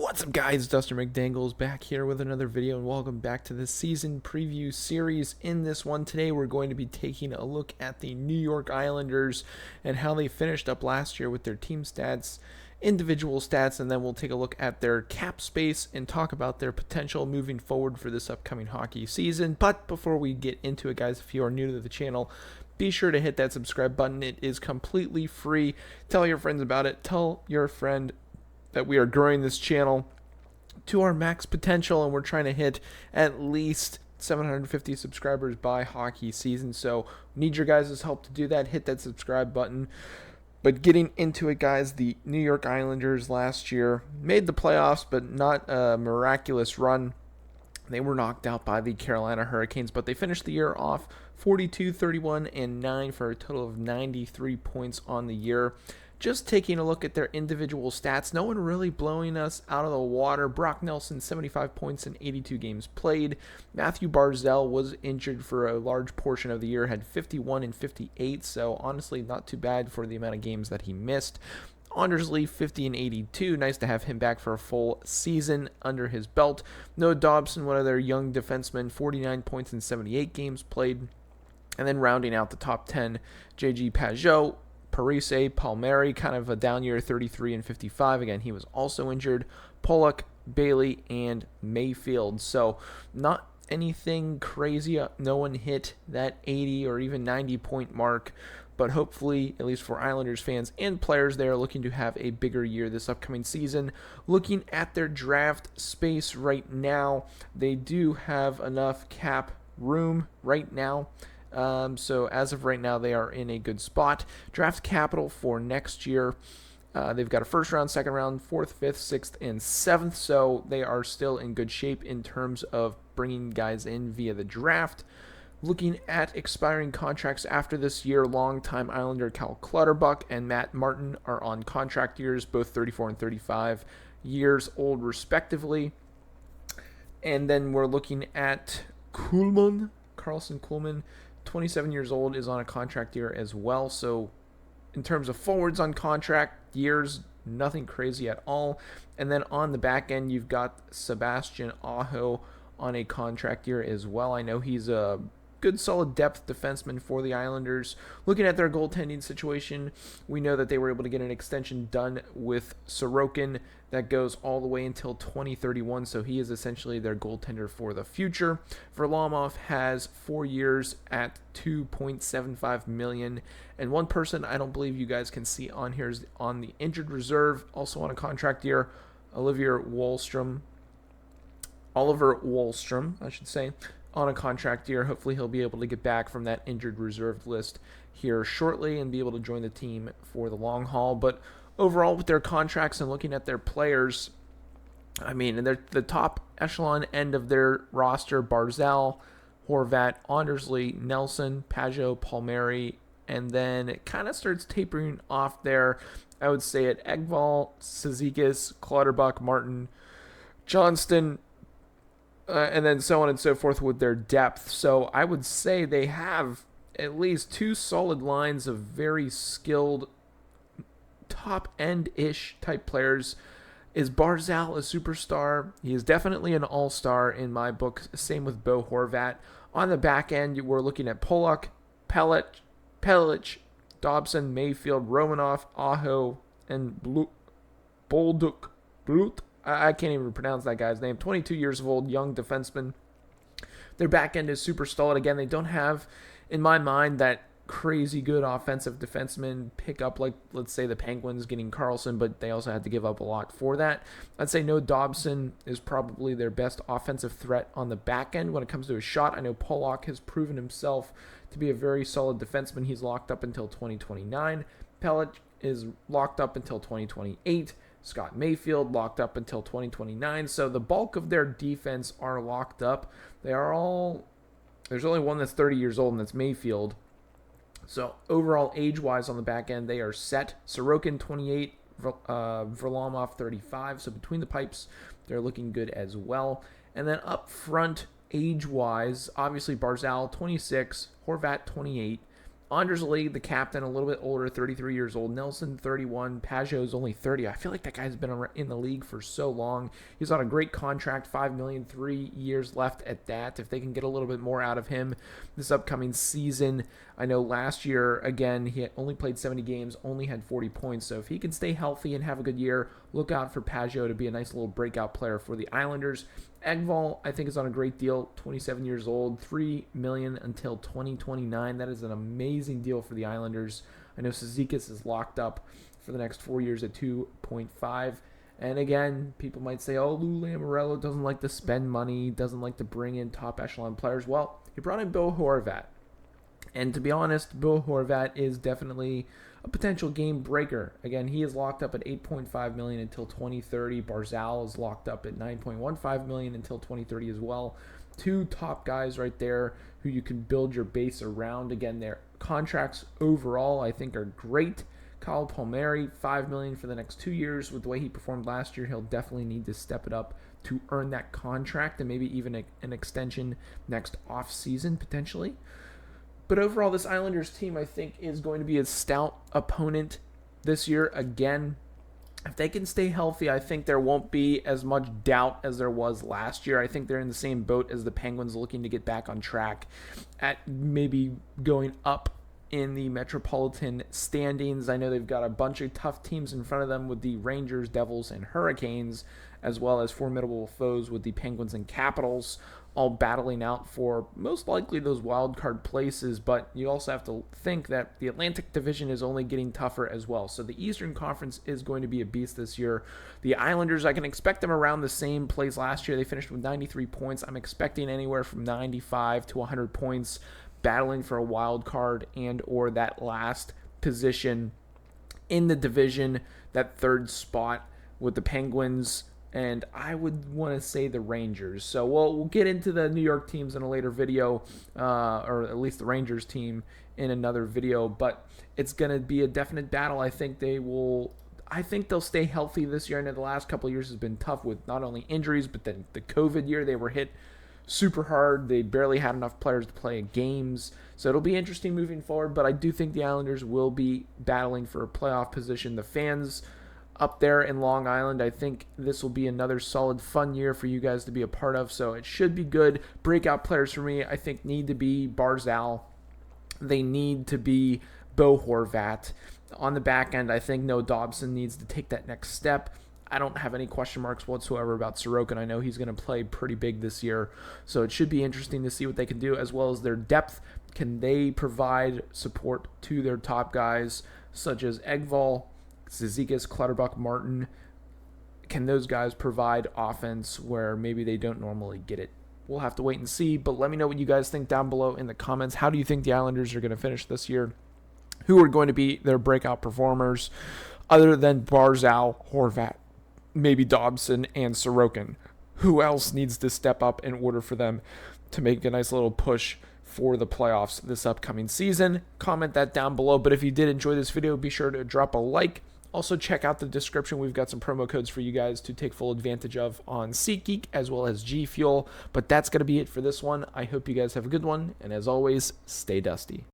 What's up, guys? Dustin McDangles back here with another video, and welcome back to the season preview series. In this one today, we're going to be taking a look at the New York Islanders and how they finished up last year with their team stats, individual stats, and then we'll take a look at their cap space and talk about their potential moving forward for this upcoming hockey season. But before we get into it, guys, if you are new to the channel, be sure to hit that subscribe button. It is completely free. Tell your friends about it. Tell your friend that we are growing this channel to our max potential, and we're trying to hit at least 750 subscribers by hockey season. So need your guys' help to do that. Hit that subscribe button. But getting into it, guys, the New York Islanders last year made the playoffs, but not a miraculous run. They were knocked out by the Carolina Hurricanes, but they finished the year off 42, 31, and 9 for a total of 93 points on the year. Just taking a look at their individual stats, no one really blowing us out of the water. Brock Nelson, 75 points in 82 games played. Matthew Barzal was injured for a large portion of the year, had 51 and 58, so honestly not too bad for the amount of games that he missed. Anders Lee, 50 and 82. Nice to have him back for a full season under his belt. Noah Dobson, one of their young defensemen, 49 points in 78 games played. And then rounding out the top 10, J.G. Pageau, Parise, Palmieri, kind of a down year, 33 and 55. Again, he was also injured. Pollock, Bailey, and Mayfield. So not anything crazy. No one hit that 80 or even 90 point mark. But hopefully, at least for Islanders fans and players, they are looking to have a bigger year this upcoming season. Looking at their draft space right now, they do have enough cap room right now. So as of right now, they are in a good spot. Draft capital for next year, they've got a first round, second round, fourth, fifth, sixth, and seventh. So they are still in good shape in terms of bringing guys in via the draft. Looking at expiring contracts after this year, longtime Islander Cal Clutterbuck and Matt Martin are on contract years, both 34 and 35 years old respectively. And then we're looking at Carlson Kuhlman, 27 years old, is on a contract year as well. So in terms of forwards on contract years, nothing crazy at all. And then on the back end, you've got Sebastian Aho on a contract year as well. I know he's a good solid depth defenseman for the Islanders. Looking at their goaltending situation, we know that they were able to get an extension done with Sorokin that goes all the way until 2031, so he is essentially their goaltender for the future. Varlamov has 4 years at $2.75 million, and one person I don't believe you guys can see on here is on the injured reserve, also on a contract year, Oliver Wahlstrom, I should say, on a contract year. Hopefully he'll be able to get back from that injured reserve list here shortly and be able to join the team for the long haul. But overall, with their contracts and looking at their players, I mean, they're the top echelon end of their roster: Barzal, Horvat, Anders Lee, Nelson, Pageau, Palmieri, and then it kind of starts tapering off there. I would say at Engvall, Cizikas, Clutterbuck, Martin, Johnston, and then so on and so forth with their depth. So I would say they have at least two solid lines of very skilled top-end-ish type players. Is Barzal a superstar? He is definitely an all-star in my book. Same with Bo Horvat. On the back end, we're looking at Pollock, Pellich, Dobson, Mayfield, Romanoff, Aho, and Bolduc. I can't even pronounce that guy's name. 22 years old, young defenseman. Their back end is super solid. Again, they don't have, in my mind, that crazy good offensive defenseman pickup like, let's say, the Penguins getting Carlson, but they also had to give up a lot for that. I'd say Noah Dobson is probably their best offensive threat on the back end when it comes to a shot. I know Pollock has proven himself to be a very solid defenseman. He's locked up until 2029. Pellich is locked up until 2028. Scott Mayfield locked up until 2029. So the bulk of their defense are locked up. They are all, there's only one that's 30 years old, and that's Mayfield. So overall, age-wise on the back end, they are set. Sorokin, 28, Varlamov, 35. So between the pipes, they're looking good as well. And then up front, age-wise, obviously Barzal, 26, Horvat, 28, Anders Lee, the captain, a little bit older, 33 years old. Nelson, 31. Pageau's only 30. I feel like that guy's been in the league for so long. He's on a great contract, $5 million, 3 years left at that. If they can get a little bit more out of him this upcoming season. I know last year, again, he only played 70 games, only had 40 points. So if he can stay healthy and have a good year, look out for Pageau to be a nice little breakout player for the Islanders. Engvall, I think, is on a great deal, 27 years old, $3 million until 2029. That is an amazing deal for the Islanders. I know Cizikas is locked up for the next 4 years at 2.5. And again, people might say, oh, Lou Lamoriello doesn't like to spend money, doesn't like to bring in top echelon players. Well, he brought in Bo Horvat. And to be honest, Bo Horvat is definitely a potential game breaker. Again, he is locked up at $8.5 million until 2030. Barzal is locked up at $9.15 million until 2030 as well. Two top guys right there who you can build your base around. Again, their contracts overall, I think, are great. Kyle Palmieri, $5 million for the next 2 years. With the way he performed last year, he'll definitely need to step it up to earn that contract and maybe even an extension next offseason potentially. But overall, this Islanders team, I think, is going to be a stout opponent this year. Again, if they can stay healthy, I think there won't be as much doubt as there was last year. I think they're in the same boat as the Penguins, looking to get back on track at maybe going up in the Metropolitan standings. I know they've got a bunch of tough teams in front of them with the Rangers, Devils, and Hurricanes, as well as formidable foes with the Penguins and Capitals, all battling out for most likely those wild card places. But you also have to think that the Atlantic Division is only getting tougher as well. So the Eastern Conference is going to be a beast this year. The Islanders, I can expect them around the same place last year. They finished with 93 points. I'm expecting anywhere from 95 to 100 points, battling for a wild card and or that last position in the division, that third spot with the Penguins, and I would want to say the Rangers. So we'll get into the New York teams in a later video, or at least the Rangers team in another video, but it's going to be a definite battle. I think they'll stay healthy this year. I know the last couple of years has been tough with not only injuries, but then the COVID year, they were hit super hard. They barely had enough players to play games. So it'll be interesting moving forward, but I do think the Islanders will be battling for a playoff position. The fans up there in Long Island, I think this will be another solid, fun year for you guys to be a part of, so it should be good. Breakout players for me, I think, need to be Barzal. They need to be Bo Horvat. On the back end, I think Noah Dobson needs to take that next step. I don't have any question marks whatsoever about Sorokin. I know he's going to play pretty big this year, so it should be interesting to see what they can do, as well as their depth. Can they provide support to their top guys, such as Engvall, Cizikas, Clutterbuck, Martin? Can those guys provide offense where maybe they don't normally get it? We'll have to wait and see, but let me know what you guys think down below in the comments. How do you think the Islanders are going to finish this year? Who are going to be their breakout performers other than Barzal, Horvat, maybe Dobson, and Sorokin? Who else needs to step up in order for them to make a nice little push for the playoffs this upcoming season? Comment that down below. But if you did enjoy this video, be sure to drop a like. Also, check out the description. We've got some promo codes for you guys to take full advantage of on SeatGeek as well as GFUEL. But that's going to be it for this one. I hope you guys have a good one. And as always, stay dusty.